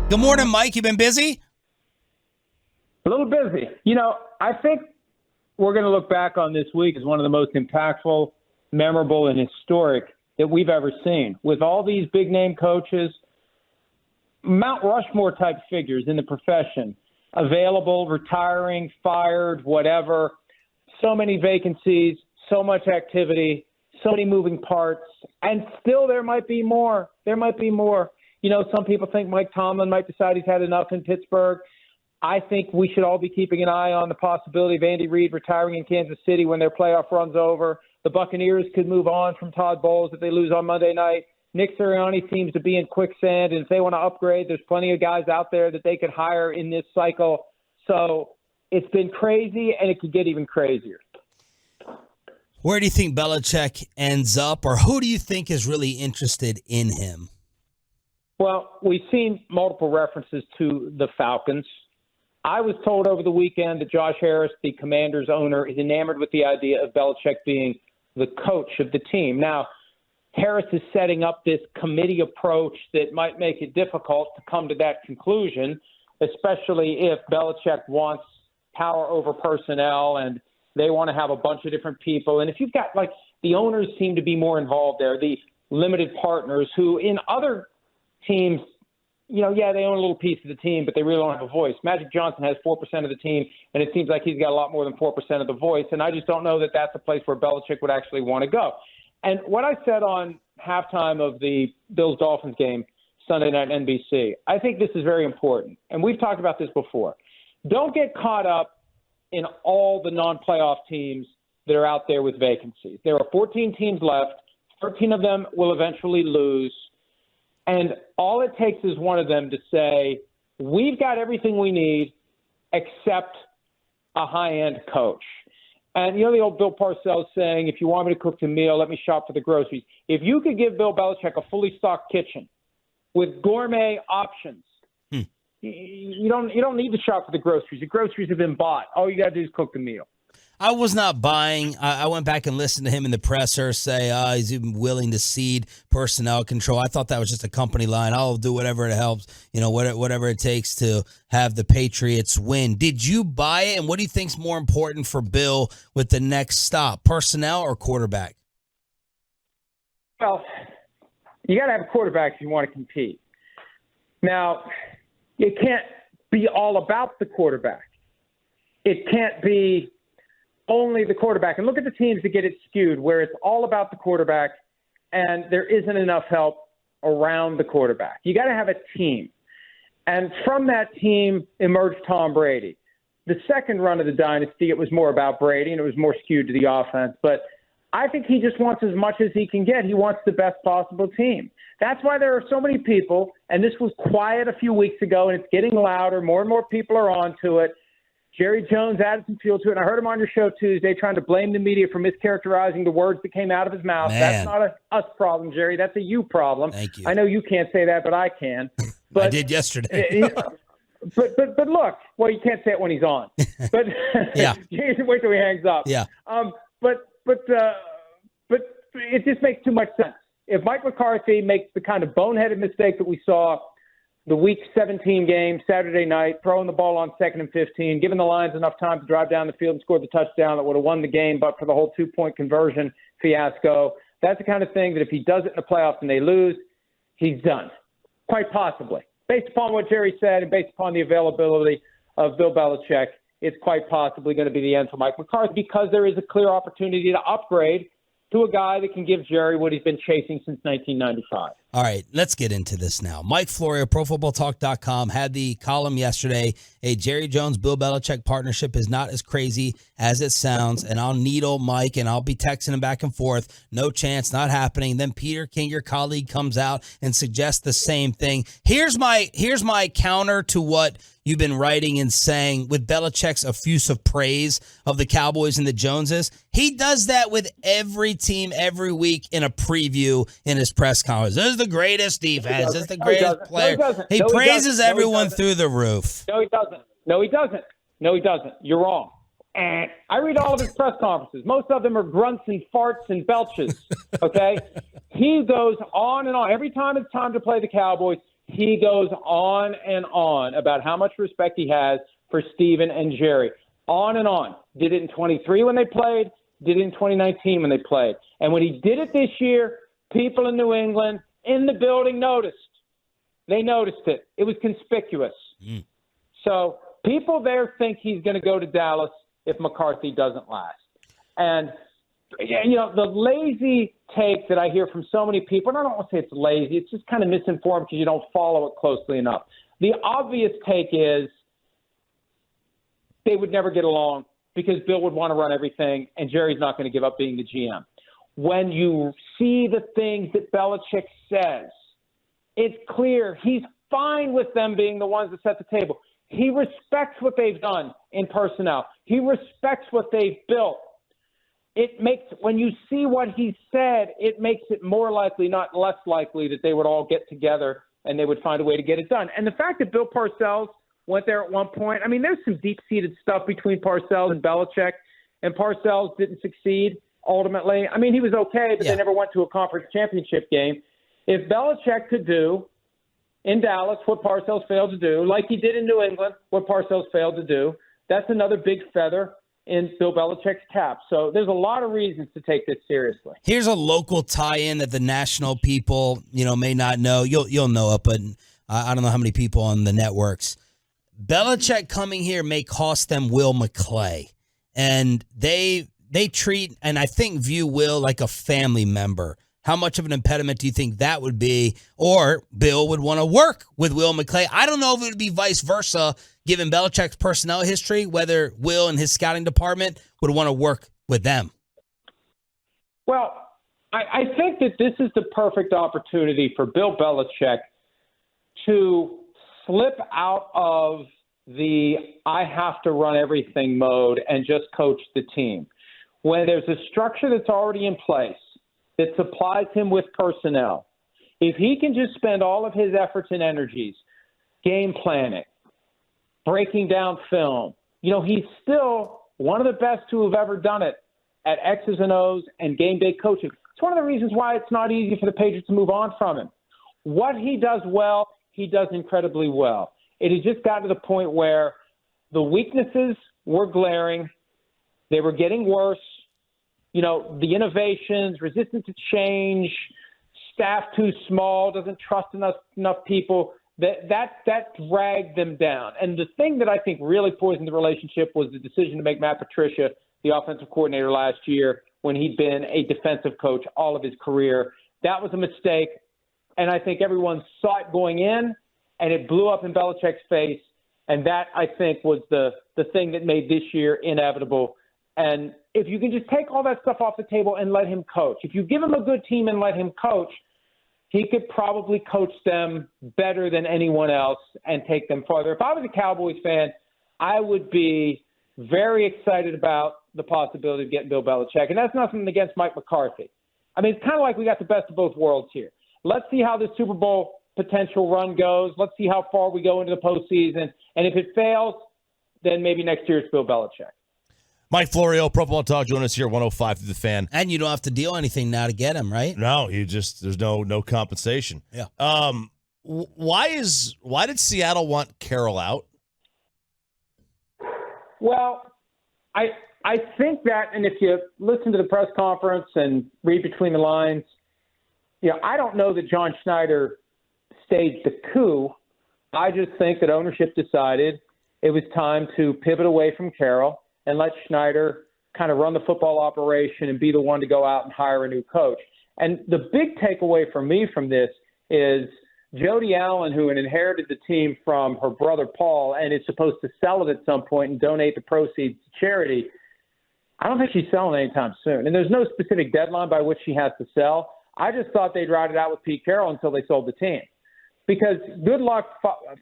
Good morning, Mike. You been busy? A little busy. I think we're going to look back on this week as one of the most impactful, memorable, and historic that we've ever seen. With all these big-name coaches, Mount Rushmore-type figures in the profession, available, retiring, fired, whatever, so many vacancies, so much activity, so many moving parts, and still there might be more. There might be more. Some people think Mike Tomlin might decide he's had enough in Pittsburgh. I think we should all be keeping an eye on the possibility of Andy Reid retiring in Kansas City when their playoff run's over. The Buccaneers could move on from Todd Bowles if they lose on Monday night. Nick Sirianni seems to be in quicksand, and if they want to upgrade, there's plenty of guys out there that they could hire in this cycle. So it's been crazy, and it could get even crazier. Where do you think Belichick ends up, or who do you think is really interested in him? Well, we've seen multiple references to the Falcons. I was told over the weekend that Josh Harris, the Commanders owner, is enamored with the idea of Belichick being the coach of the team. Now, Harris is setting up this committee approach that might make it difficult to come to that conclusion, especially if Belichick wants power over personnel and they want to have a bunch of different people. And if you've got, the owners seem to be more involved there, the limited partners who in other teams, they own a little piece of the team, but they really don't have a voice. Magic Johnson has 4% of the team, and it seems like he's got a lot more than 4% of the voice, and I just don't know that that's a place where Belichick would actually want to go. And what I said on halftime of the Bills-Dolphins game Sunday night on NBC, I think this is very important, and we've talked about this before. Don't get caught up in all the non-playoff teams that are out there with vacancies. There are 14 teams left. 13 of them will eventually lose. And all it takes is one of them to say, we've got everything we need except a high-end coach. And the old Bill Parcells saying, if you want me to cook the meal, let me shop for the groceries. If you could give Bill Belichick a fully stocked kitchen with gourmet options, you don't need to shop for the groceries. The groceries have been bought. All you got to do is cook the meal. I was not buying. I went back and listened to him in the presser say he's even willing to cede personnel control. I thought that was just a company line. I'll do whatever it helps, whatever it takes to have the Patriots win. Did you buy it? And what do you think's more important for Bill with the next stop, personnel or quarterback? Well, you got to have a quarterback if you want to compete. Now, it can't be all about the quarterback. It can't be only the quarterback. And look at the teams that get it skewed, where it's all about the quarterback and there isn't enough help around the quarterback. You got to have a team. And from that team emerged Tom Brady. The second run of the dynasty, it was more about Brady and it was more skewed to the offense. But I think he just wants as much as he can get. He wants the best possible team. That's why there are so many people, and this was quiet a few weeks ago, and it's getting louder. More and more people are onto it. Jerry Jones added some fuel to it, and I heard him on your show Tuesday trying to blame the media for mischaracterizing the words that came out of his mouth. Man. That's not a us problem, Jerry. That's a you problem. Thank you. I know you can't say that, but I can. But, I did yesterday. but look, well, you can't say it when he's on. But yeah. Wait till he hangs up. Yeah. But it just makes too much sense. If Mike McCarthy makes the kind of boneheaded mistake that we saw the Week 17 game, Saturday night, throwing the ball on 2nd and 15, giving the Lions enough time to drive down the field and score the touchdown that would have won the game, but for the whole 2-point conversion fiasco, that's the kind of thing that if he does it in the playoffs and they lose, he's done. Quite possibly. Based upon what Jerry said and based upon the availability of Bill Belichick, it's quite possibly going to be the end for Mike McCarthy because there is a clear opportunity to upgrade to a guy that can give Jerry what he's been chasing since 1995. All right, let's get into this now. Mike Florio, ProFootballTalk.com, had the column yesterday. A Jerry Jones-Bill Belichick partnership is not as crazy as it sounds, and I'll needle Mike, and I'll be texting him back and forth. No chance, not happening. Then Peter King, your colleague, comes out and suggests the same thing. Here's my counter to what you've been writing and saying with Belichick's effusive praise of the Cowboys and the Joneses. He does that with every team every week in a preview in his press conference. This is the greatest defense. This is the greatest player. He praises everyone through the roof. No, he doesn't. You're wrong. And I read all of his press conferences. Most of them are grunts and farts and belches, okay? He goes on and on. Every time it's time to play the Cowboys, he goes on and on about how much respect he has for Steven and Jerry. On and on. Did it in 23 when they played, did it in 2019 when they played. And when he did it this year, people in New England in the building noticed. They noticed it. It was conspicuous. So people there think he's going to go to Dallas if McCarthy doesn't last. And, you know, the lazy take that I hear from so many people, and I don't want to say it's lazy, it's just kind of misinformed because you don't follow it closely enough. The obvious take is they would never get along because Bill would want to run everything and Jerry's not going to give up being the GM. When you see the things that Belichick says, it's clear he's fine with them being the ones that set the table. He respects what they've done in personnel. He respects what they've built. It makes, when you see what he said, it makes it more likely, not less likely, that they would all get together and they would find a way to get it done. And the fact that Bill Parcells went there at one point, I mean, there's some deep-seated stuff between Parcells and Belichick, and Parcells didn't succeed ultimately. I mean, he was okay, but they never went to a conference championship game. If Belichick could do in Dallas what Parcells failed to do, like he did in New England what Parcells failed to do, that's another big feather in Bill Belichick's cap. So there's a lot of reasons to take this seriously. Here's a local tie-in that the national people, may not know. You'll know it, but I don't know how many people on the networks. Belichick coming here may cost them Will McClay, and they treat and I think view Will like a family member. How much of an impediment do you think that would be? Or Bill would want to work with Will McClay. I don't know if it would be vice versa, given Belichick's personnel history, whether Will and his scouting department would want to work with them. Well, I think that this is the perfect opportunity for Bill Belichick to slip out of the I have to run everything mode and just coach the team. When there's a structure that's already in place that supplies him with personnel, if he can just spend all of his efforts and energies game planning, breaking down film, he's still one of the best who have ever done it at X's and O's and game day coaching. It's one of the reasons why it's not easy for the Patriots to move on from him. What he does well, he does incredibly well. It has just gotten to the point where the weaknesses were glaring. They were getting worse. The innovations, resistance to change, staff too small, doesn't trust enough people, that dragged them down. And the thing that I think really poisoned the relationship was the decision to make Matt Patricia the offensive coordinator last year when he'd been a defensive coach all of his career. That was a mistake, and I think everyone saw it going in, and it blew up in Belichick's face, and that, I think, was the thing that made this year inevitable. And if you can just take all that stuff off the table and let him coach, if you give him a good team and let him coach, he could probably coach them better than anyone else and take them farther. If I was a Cowboys fan, I would be very excited about the possibility of getting Bill Belichick. And that's nothing against Mike McCarthy. I mean, it's kind of like we got the best of both worlds here. Let's see how this Super Bowl potential run goes. Let's see how far we go into the postseason. And if it fails, then maybe next year it's Bill Belichick. Mike Florio, Pro Football Talk, join us here, 105 through the Fan. And you don't have to deal anything now to get him, right? No, there's no compensation. Yeah. Why did Seattle want Carroll out? Well, I think that, and if you listen to the press conference and read between the lines, I don't know that John Schneider staged the coup. I just think that ownership decided it was time to pivot away from Carroll and let Schneider kind of run the football operation and be the one to go out and hire a new coach. And the big takeaway for me from this is Jody Allen, who inherited the team from her brother Paul and is supposed to sell it at some point and donate the proceeds to charity. I don't think she's selling anytime soon. And there's no specific deadline by which she has to sell. I just thought they'd ride it out with Pete Carroll until they sold the team. Because good luck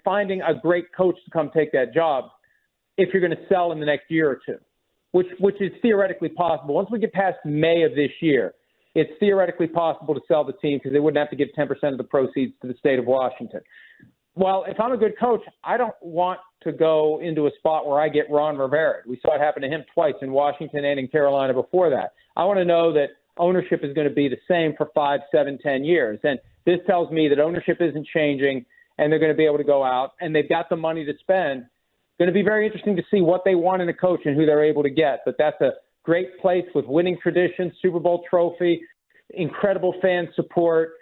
finding a great coach to come take that job if you're going to sell in the next year or two, which is theoretically possible. Once we get past May of this year, it's theoretically possible to sell the team because they wouldn't have to give 10% of the proceeds to the state of Washington. Well, if I'm a good coach, I don't want to go into a spot where I get Ron Rivera. We saw it happen to him twice in Washington and in Carolina before that. I want to know that ownership is going to be the same for 5, 7, 10 years. And this tells me that ownership isn't changing and they're going to be able to go out, and they've got the money to spend. Going to be very interesting to see what they want in a coach and who they're able to get. But that's a great place with winning traditions, Super Bowl trophy, incredible fan support,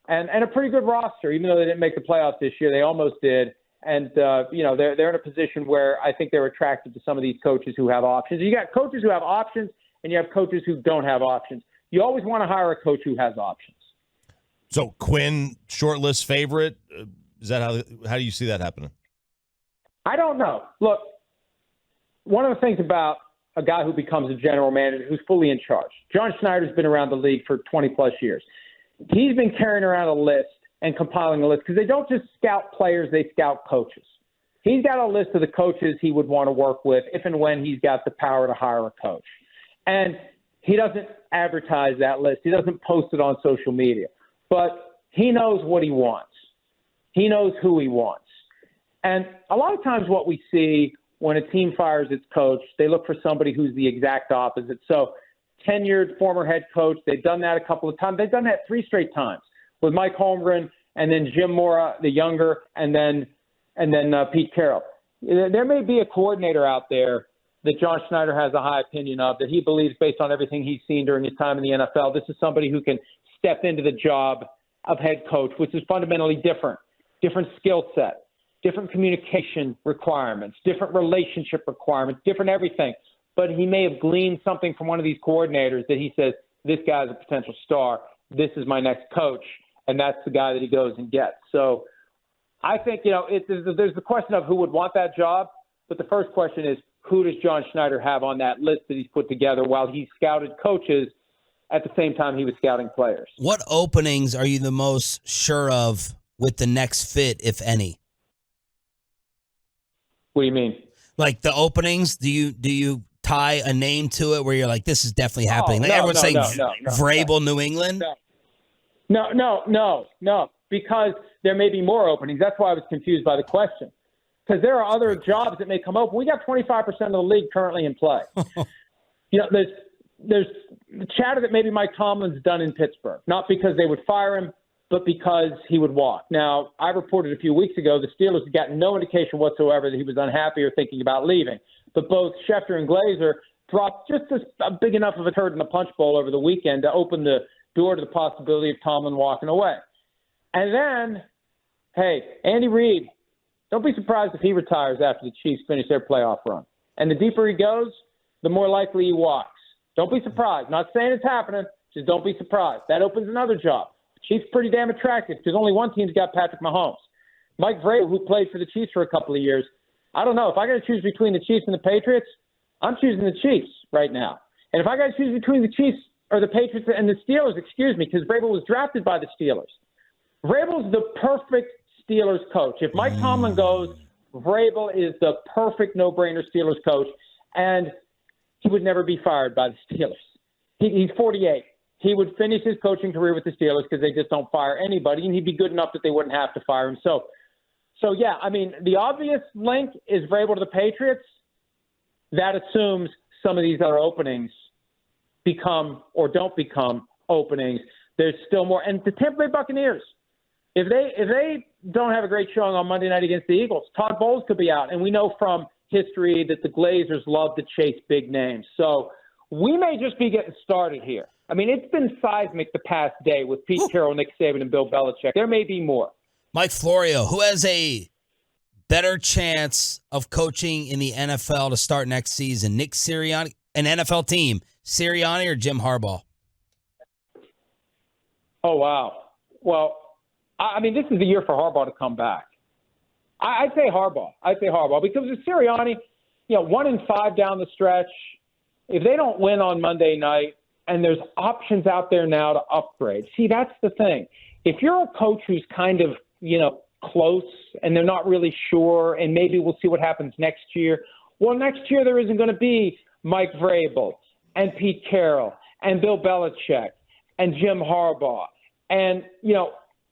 and a pretty good roster. Even though they didn't make the playoffs this year, they almost did. And, they're in a position where I think they're attracted to some of these coaches who have options. You got coaches who have options, and you have coaches who don't have options. You always want to hire a coach who has options. So Quinn, shortlist favorite? Is that how do you see that happening? I don't know. Look, one of the things about a guy who becomes a general manager who's fully in charge, John Schneider's been around the league for 20-plus years. He's been carrying around a list and compiling a list because they don't just scout players, they scout coaches. He's got a list of the coaches he would want to work with if and when he's got the power to hire a coach. And he doesn't advertise that list. He doesn't post it on social media. But he knows what he wants. He knows who he wants. And a lot of times what we see when a team fires its coach, they look for somebody who's the exact opposite. So tenured former head coach, they've done that a couple of times. They've done that 3 straight times with Mike Holmgren and then Jim Mora, the younger, and then Pete Carroll. There may be a coordinator out there that John Schneider has a high opinion of, that he believes based on everything he's seen during his time in the NFL, this is somebody who can step into the job of head coach, which is fundamentally different skill set, different communication requirements, different relationship requirements, different everything. But he may have gleaned something from one of these coordinators that he says, this guy's a potential star. This is my next coach. And that's the guy that he goes and gets. So I think, there's the question of who would want that job. But the first question is, who does John Schneider have on that list that he's put together while he scouted coaches at the same time he was scouting players? What openings are you the most sure of with the next fit, if any? What do you mean? Like the openings, do you tie a name to it where you're like, this is definitely happening? Everyone's saying Vrabel, New England? No, because there may be more openings. That's why I was confused by the question. Because there are other jobs that may come open. We got 25% of the league currently in play. There's chatter that maybe Mike Tomlin's done in Pittsburgh, not because they would fire him, but because he would walk. Now, I reported a few weeks ago the Steelers had gotten no indication whatsoever that he was unhappy or thinking about leaving. But both Schefter and Glazer dropped just a big enough of a turd in the punch bowl over the weekend to open the door to the possibility of Tomlin walking away. And then, hey, Andy Reid, don't be surprised if he retires after the Chiefs finish their playoff run. And the deeper he goes, the more likely he walks. Don't be surprised. Not saying it's happening, just don't be surprised. That opens another job. Chiefs pretty damn attractive because only one team's got Patrick Mahomes. Mike Vrabel, who played for the Chiefs for a couple of years, I don't know. If I got to choose between the Chiefs and the Patriots, I'm choosing the Chiefs right now. And if I got to choose between the Chiefs or the Patriots and the Steelers, because Vrabel was drafted by the Steelers. Vrabel's the perfect Steelers coach. If Mike Tomlin goes, Vrabel is the perfect no-brainer Steelers coach, and he would never be fired by the Steelers. He's 48. He would finish his coaching career with the Steelers because they just don't fire anybody, and he'd be good enough that they wouldn't have to fire him. So yeah, I mean, the obvious link is Vrabel to the Patriots. That assumes some of these other openings become or don't become openings. There's still more. And the Tampa Bay Buccaneers, if they don't have a great showing on Monday night against the Eagles, Todd Bowles could be out. And we know from history that the Glazers love to chase big names. So we may just be getting started here. I mean, it's been seismic the past day with Pete Carroll, Nick Saban, and Bill Belichick. There may be more. Mike Florio, who has a better chance of coaching in the NFL to start next season? Nick Sirianni, an NFL team, Sirianni or Jim Harbaugh? Oh, wow. Well, I mean, this is the year for Harbaugh to come back. I'd say Harbaugh. Because with Sirianni, 1-5 down the stretch, if they don't win on Monday night, and there's options out there now to upgrade. See, that's the thing. If you're a coach who's kind of, close and they're not really sure, and maybe we'll see what happens next year. Well, next year there isn't going to be Mike Vrabel and Pete Carroll and Bill Belichick and Jim Harbaugh and,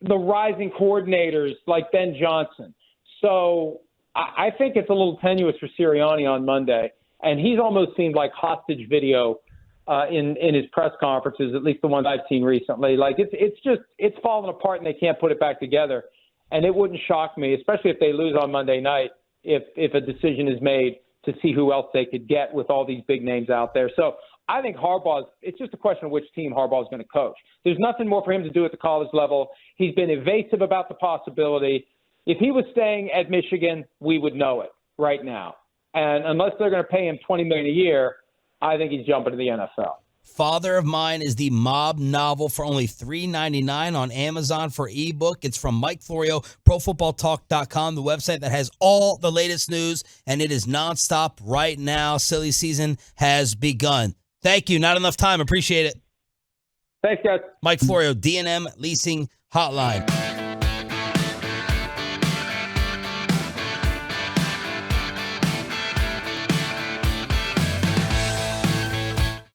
the rising coordinators like Ben Johnson. So I think it's a little tenuous for Sirianni on Monday, and he's almost seemed like hostage video in his press conferences, at least the ones I've seen recently. Like it's falling apart and they can't put it back together. And it wouldn't shock me, especially if they lose on Monday night, if a decision is made to see who else they could get with all these big names out there. So I think it's just a question of which team Harbaugh is going to coach. There's nothing more for him to do at the college level. He's been evasive about the possibility. If he was staying at Michigan, we would know it right now. And unless they're going to pay him $20 million a year, I think he's jumping to the NFL. Father of Mine is the mob novel for only $3.99 on Amazon for ebook. It's from Mike Florio, ProFootballTalk.com, the website that has all the latest news, and it is nonstop right now. Silly season has begun. Thank you. Not enough time. Appreciate it. Thanks, guys. Mike Florio, D&M Leasing Hotline.